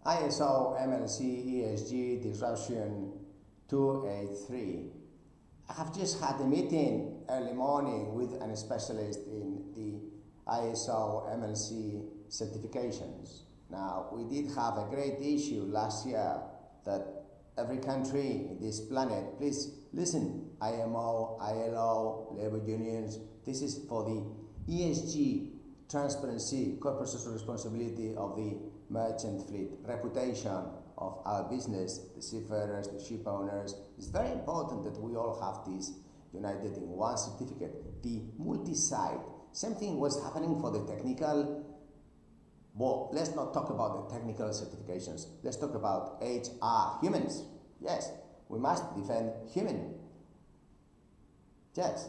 ISO MLC ESG Disruption 283. I have just had a meeting early morning with a specialist in the ISO MLC certifications. Now, we did have a great issue last year that every country in this planet, please listen, IMO, ILO, labor unions, this is for the ESG, transparency, corporate social responsibility of the merchant fleet, reputation of our business, the seafarers, the ship owners. It's very important that we all have this united in one certificate. The multi-site, same thing was happening for the technical. Well, let's not talk about the technical certifications. Let's talk about HR, humans. Yes, we must defend human. Yes.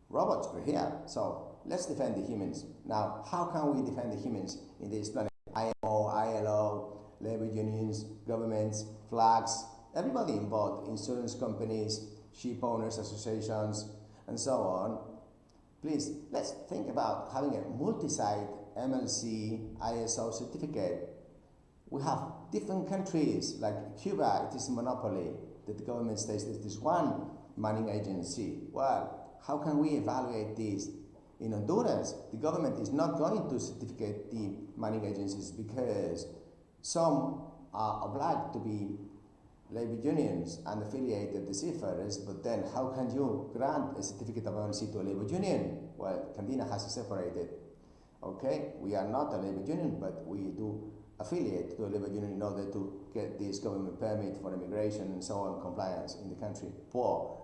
Robots are here, so let's defend the humans. Now, how can we defend the humans in this planet? IMO, ILO, labor unions, governments, flags, everybody involved, insurance companies, ship owners associations, and so on. Please, let's think about having a multi-site MLC ISO certificate. We have different countries, like Cuba, it is a monopoly, that the government states that this one manning agency. Well, how can we evaluate this? In Honduras, the government is not going to certificate the manning agencies because some are obliged to be labor unions and affiliated the seafarers, but then how can you grant a certificate of MLC to a labor union? Well, Candina has separated. Okay, we are not a labor union, but we do affiliate to a labor union in order to get this government permit for immigration and so on, compliance in the country.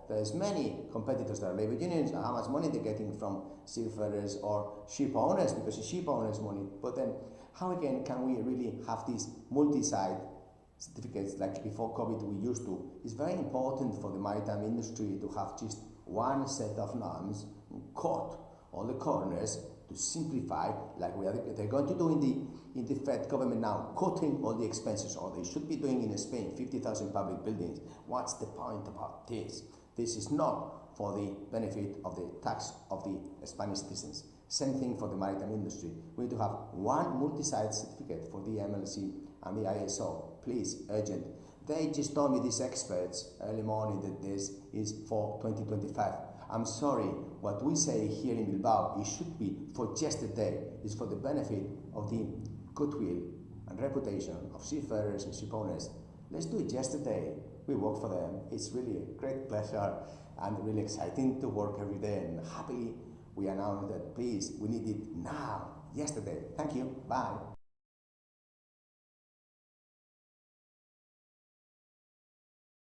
There's many competitors that are labor unions, and how much money they're getting from seafarers or ship owners, because it's ship owners' money. But then, how again can we really have these multi-site certificates like before COVID we used to? It's very important for the maritime industry to have just one set of norms, cut all the corners to simplify, like they're going to do in the Fed government now, cutting all the expenses, or they should be doing in Spain, 50,000 public buildings. What's the point about this? This is not for the benefit of the tax of the Spanish citizens. Same thing for the maritime industry. We need to have one multi-site certificate for the MLC and the ISO. Please, urgent. They just told me, these experts, early morning, that this is for 2025. I'm sorry, what we say here in Bilbao, it should be for just a day. It's for the benefit of the goodwill and reputation of seafarers and ship owners. Let's do it just a day. We work for them. It's really a great pleasure and really exciting to work every day. And happily, we announce that, please, we need it now, yesterday. Thank you. Bye.